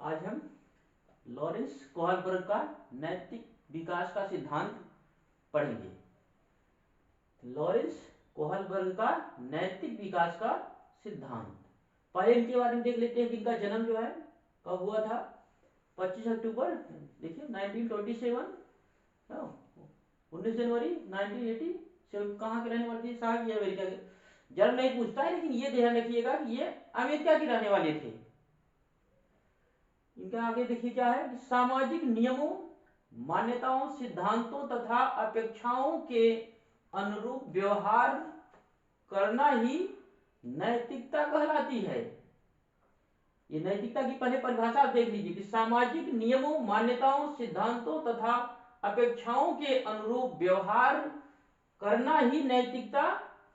आज हम Lawrence Kohlberg का नैतिक विकास का सिद्धांत पढ़ेंगे। लॉरेंस कोहलबर्ग का नैतिक विकास का सिद्धांत। पहले इनके बारे में देख लेते हैं कि इनका जन्म जो है कब हुआ था। 25 अक्टूबर देखिए 1927, 19 जनवरी 1987। कहाँ के रहने वाले थे साहब? ये अमेरिका के। जन्म नहीं पूछता है, लेकिन ये ध्यान रखिएगा कि ये अमेरिका के रहने वाले थे। इनका आगे देखिए क्या है कि सामाजिक नियमों, मान्यताओं, सिद्धांतों तथा अपेक्षाओं के अनुरूप व्यवहार करना ही नैतिकता कहलाती है। ये नैतिकता की पहले परिभाषा आप देख लीजिए कि सामाजिक नियमों, मान्यताओं, सिद्धांतों तथा अपेक्षाओं के अनुरूप व्यवहार करना ही नैतिकता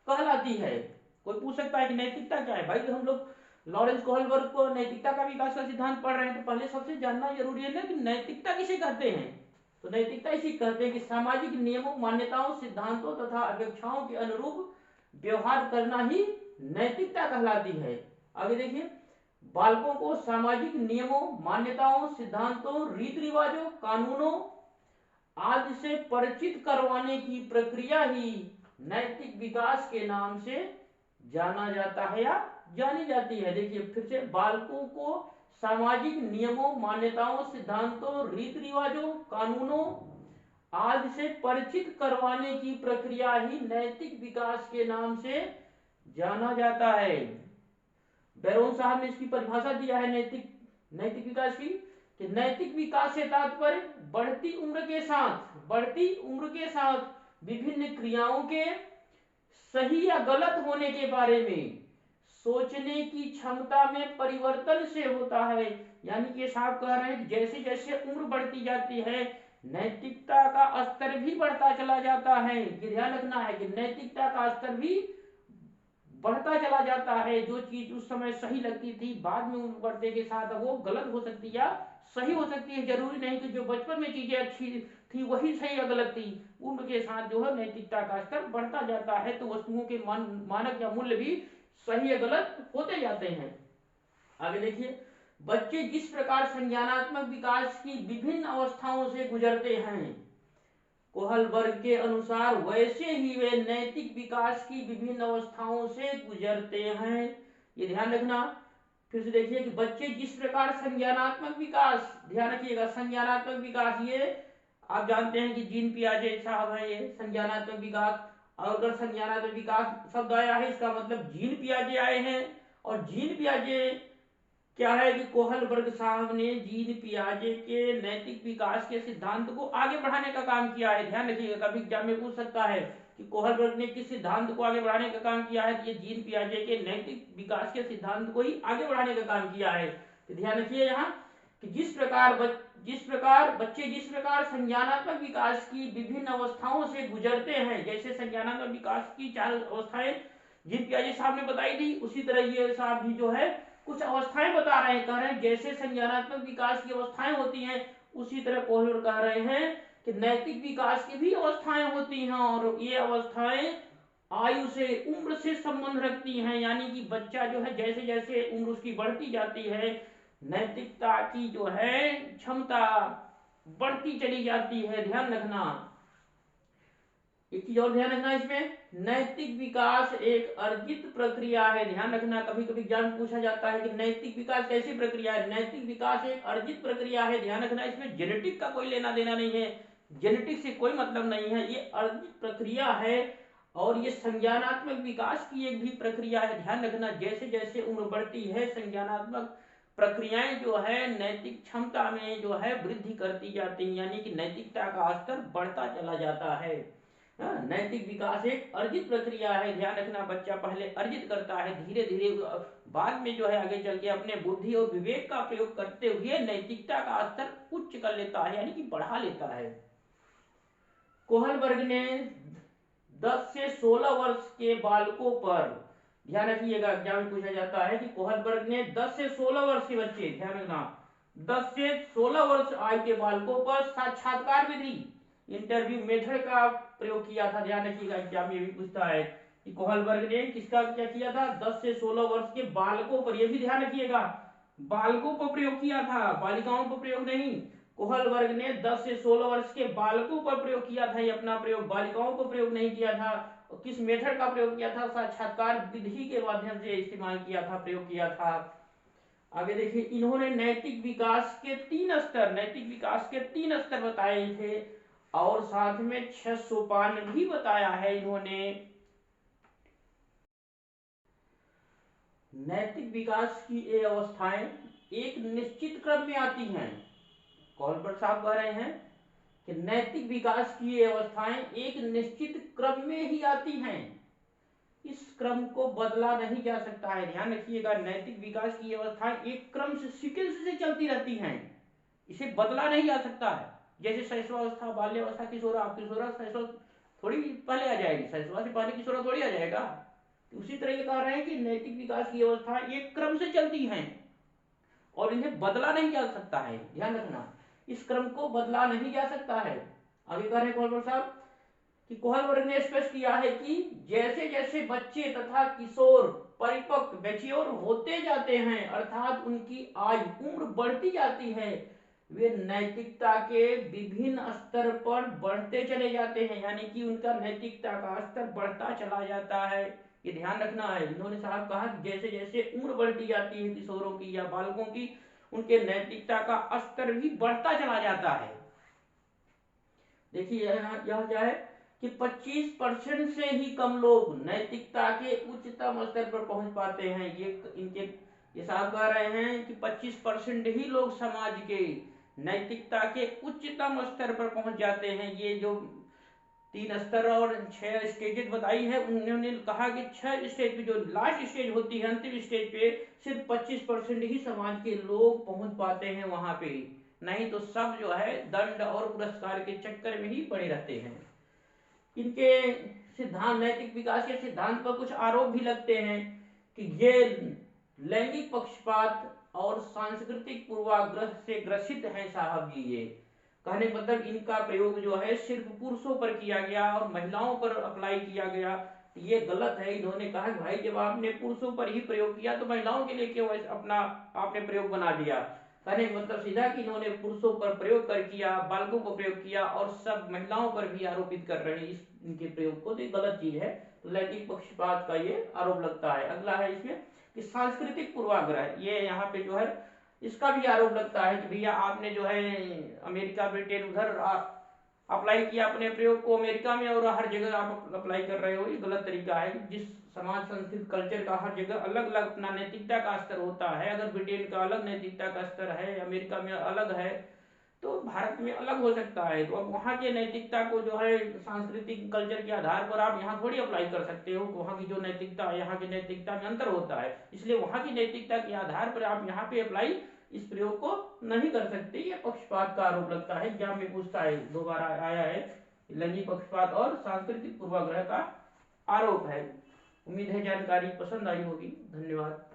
कहलाती है। कोई पूछ सकता है कि नैतिकता क्या है? भाई तो हम लोग लॉरेंस कोहलबर्ग को नैतिकता का विकास का सिद्धांत पढ़ रहे हैं, तो पहले सबसे जानना जरूरी है ना कि नैतिकता किसे कहते हैं। तो नैतिकता इसी कहते हैं कि सामाजिक नियमों, मान्यताओं, सिद्धांतों तथा अपेक्षाओं के अनुरूप व्यवहार करना ही नैतिकता कहलाती है। आगे देखिए, बालकों को सामाजिक नियमों, मान्यताओं, सिद्धांतों, रीति रिवाजों, कानूनों आदि से परिचित करवाने की प्रक्रिया ही नैतिक विकास के नाम से जाना जाता है या जानी जाती है। देखिए फिर से, बालकों को सामाजिक नियमों, मान्यताओं, सिद्धांतों, रीति रिवाजों, कानूनों आदि से परिचित करवाने की प्रक्रिया ही नैतिक विकास के नाम से जाना जाता है। बैरोन साहब ने इसकी परिभाषा दिया है नैतिक विकास की कि नैतिक विकास से तात्पर्य बढ़ती उम्र के साथ विभिन्न क्रियाओं के सही या गलत होने के बारे में सोचने की क्षमता में परिवर्तन से होता है। यानी कि साहब कह रहे हैं कि जैसे जैसे उम्र बढ़ती जाती है नैतिकता का स्तर भी बढ़ता चला जाता है। ये ध्यान रखना है कि नैतिकता का स्तर भी बढ़ता चला जाता है। जो चीज उस समय सही लगती थी बाद में उम्र बढ़ने के साथ वो गलत हो सकती है या सही हो सकती है। जरूरी नहीं कि जो बचपन में चीजें अच्छी थी वही सही या गलत थी। उम्र के साथ जो है नैतिकता का स्तर बढ़ता जाता है, तो वस्तुओं के मानक या मूल्य भी सही या गलत होते जाते हैं। आगे देखिए, बच्चे जिस प्रकार संज्ञानात्मक विकास की विभिन्न अवस्थाओं से गुजरते हैं, कोहलबर्ग के अनुसार वैसे ही वे नैतिक विकास की विभिन्न अवस्थाओं से गुजरते हैं। ये ध्यान रखना। फिर से देखिए कि बच्चे जिस प्रकार संज्ञानात्मक विकास, ध्यान रखिएगा संज्ञानात्मक विकास, ये आप जानते हैं कि जीन पियाजे साहब है ये संज्ञानात्मक विकास। और अगर संज्ञानात्मक विकास शब्द आया है इसका मतलब जीन पियाजे आए हैं। और जीन पियाजे क्या है कि कोहलबर्ग साहब ने जीन पियाजे के नैतिक विकास के सिद्धांत को आगे बढ़ाने का काम किया है। ध्यान रखिएगा, कभी एग्जाम में पूछ सकता है कि कोहलबर्ग ने किस सिद्धांत को आगे बढ़ाने का काम किया है, तो ये जीन पियाजे के नैतिक विकास के सिद्धांत को ही आगे बढ़ाने का काम किया है। तो ध्यान रखिए यहाँ कि जिस प्रकार बच्चे संज्ञानात्मक विकास की विभिन्न अवस्थाओं से गुजरते हैं, जैसे संज्ञानात्मक विकास की 4 अवस्थाएं जीन पियाजे साहब ने बताई थी, उसी तरह ये साहब भी जो है कुछ अवस्थाएं बता रहे हैं। कह रहे हैं जैसे संज्ञानात्मक विकास की अवस्थाएं होती हैं उसी तरह कोहलबर्ग कह रहे हैं कि नैतिक विकास की भी अवस्थाएं होती हैं, और ये अवस्थाएं आयु से, उम्र से संबंध रखती हैं। यानी कि बच्चा जो है जैसे जैसे उम्र उसकी बढ़ती जाती है नैतिकता की जो है क्षमता बढ़ती चली जाती है। ध्यान रखना। एक चीज और ध्यान रखना, इसमें नैतिक विकास एक अर्जित प्रक्रिया है। ध्यान रखना, कभी कभी एग्जाम पूछा जाता है कि नैतिक विकास कैसी प्रक्रिया है। नैतिक विकास एक अर्जित प्रक्रिया है। ध्यान रखना, इसमें जेनेटिक का कोई लेना देना नहीं है, जेनेटिक से कोई मतलब नहीं है, ये अर्जित प्रक्रिया है। और ये संज्ञानात्मक विकास की एक भी प्रक्रिया है। ध्यान रखना, जैसे जैसे उम्र बढ़ती है संज्ञानात्मक प्रक्रियाएं जो है नैतिक क्षमता में जो है वृद्धि करती जाती हैं, यानी कि नैतिकता का स्तर बढ़ता चला जाता है। नैतिक विकास एक अर्जित प्रक्रिया है। ध्यान रखना, बच्चा पहले अर्जित करता है, धीरे धीरे बाद में जो है आगे चल के अपने बुद्धि और विवेक का प्रयोग करते हुए नैतिकता का स्तर उच्च कर लेता है, यानी कि बढ़ा लेता है। कोहलबर्ग ने 10 से 16 वर्ष के बालकों पर, ध्यान रखिएगा एग्जाम में पूछा जाता है कि कोहलबर्ग ने 10 से 16 वर्ष के बच्चे, ध्यान रखना 10 से 16 वर्ष आयु के बालकों पर साक्षात्कार विधि, इंटरव्यू मेथड का प्रयोग किया था। ध्यान रखिएगा एग्जाम में भी पूछता है कि कोहलबर्ग ने किसका क्या किया था, 10 से 16 वर्ष के बालकों पर। यह भी ध्यान रखिएगा बालकों पर प्रयोग किया था, बालिकाओं पर प्रयोग नहीं। कोहल वर्ग ने 10 से 16 वर्ष के बालकों पर प्रयोग किया था, ये अपना प्रयोग बालिकाओं पर प्रयोग नहीं किया था। और किस मेथड का प्रयोग किया था? साक्षात्कार विधि के माध्यम से इस्तेमाल किया था, प्रयोग किया था। आगे देखिए, इन्होंने नैतिक विकास के 3 स्तर, नैतिक विकास के 3 स्तर बताए थे और साथ में 6 सोपान भी बताया है इन्होंने। नैतिक विकास की ये अवस्थाएं एक निश्चित क्रम में आती हैं। कॉल पर साहब कह रहे हैं कि नैतिक विकास की ये अवस्थाएं एक निश्चित क्रम में ही आती हैं, इस क्रम को बदला नहीं जा सकता है। ध्यान रखिएगा, नैतिक विकास की अवस्थाएं एक क्रम से, सीक्वेंस से चलती रहती हैं, इसे बदला नहीं जा सकता है। जैसे शैशवावस्था, बाल्यावस्था, किशोरा शैशव थोड़ी पहले आ जाएगी, शैशवा से पहले किशोरा थोड़ी आ जाएगा। तो उसी तरह ये कह रहे हैं कि नैतिक विकास की अवस्था एक क्रम से चलती हैं और इन्हें बदला नहीं जा सकता है। ध्यान रखना, इस क्रम को बदला नहीं जा सकता है। आगे कह रहे हैं कोहलवर साहब कि कोहलवर ने स्पष्ट किया है कि जैसे जैसे बच्चे तथा किशोर परिपक्व मैच्योर होते जाते हैं, अर्थात उनकी आयु उम्र बढ़ती जाती है, वे नैतिकता के विभिन्न स्तर पर बढ़ते चले जाते हैं, यानी कि उनका नैतिकता का स्तर बढ़ता चला जाता है। ये ध्यान रखना है। इन्होंने साहब कहा कि जैसे जैसे उम्र बढ़ती जाती है किशोरों की या बालकों की, उनके नैतिकता का स्तर भी बढ़ता चला जाता है। देखिए यहाँ क्या है कि 25% से ही कम लोग नैतिकता के उच्चतम स्तर पर पहुंच पाते हैं। ये साहब कह रहे हैं कि 25% ही लोग समाज के नैतिकता के उच्चतम स्तर पर पहुंच जाते हैं। ये जो 3 स्तर और 6 स्टेजेस बताई है, उन्होंने कहा कि 6 स्टेज पे, जो लास्ट स्टेज होती है, अंतिम स्टेज पे सिर्फ 25% ही समाज के लोग पहुंच पाते हैं वहां पे, नहीं तो सब जो है दंड और पुरस्कार के चक्कर में ही पड़े रहते हैं। इनके सिद्धांत, नैतिक विकास के सिद्धांत पर कुछ आरोप भी लगते हैं कि ये लैंगिक पक्षपात और सांस्कृतिक पूर्वाग्रह से ग्रसित हैं साहब जी। ये कहने मतलब इनका प्रयोग जो है सिर्फ पुरुषों पर किया गया और महिलाओं पर अप्लाई किया गया, ये गलत है। इन्होंने कहा कि भाई जब आपने पुरुषों पर ही प्रयोग किया तो महिलाओं के लिए क्यों अपना आपने प्रयोग बना दिया। कहने मतलब सीधा कि इन्होंने पुरुषों पर प्रयोग कर किया, बालकों को प्रयोग किया और सब महिलाओं पर भी आरोपित कर रहे हैं इस इनके प्रयोग को, तो ये गलत चीज है। तो लैंगिक पक्षपात का ये आरोप लगता है। अगला है इसमें कि सांस्कृतिक पूर्वाग्रह, ये यहाँ पे जो है इसका भी आरोप लगता है कि भैया आपने जो है अमेरिका, ब्रिटेन, उधर अप्लाई किया अपने प्रयोग को अमेरिका में और हर जगह आप अप्लाई कर रहे हो, ये गलत तरीका है। जिस समाज, संस्कृति, कल्चर का हर जगह अलग अलग अपना नैतिकता का स्तर होता है। अगर ब्रिटेन का अलग नैतिकता का स्तर है, अमेरिका में अलग है, तो भारत में अलग हो सकता है। तो अब वहाँ के नैतिकता को जो है सांस्कृतिक कल्चर के आधार पर आप यहाँ थोड़ी अप्लाई कर सकते हो। वहाँ की जो नैतिकता है, यहाँ की नैतिकता में अंतर होता है, इसलिए वहाँ की नैतिकता के आधार पर आप यहाँ पे अप्लाई इस प्रयोग को नहीं कर सकते। ये पक्षपात का आरोप लगता है, एग्जाम में पूछता है, दोबारा आया है। लैंगिक पक्षपात और सांस्कृतिक पूर्वाग्रह का आरोप है। उम्मीद है जानकारी पसंद आई होगी। धन्यवाद।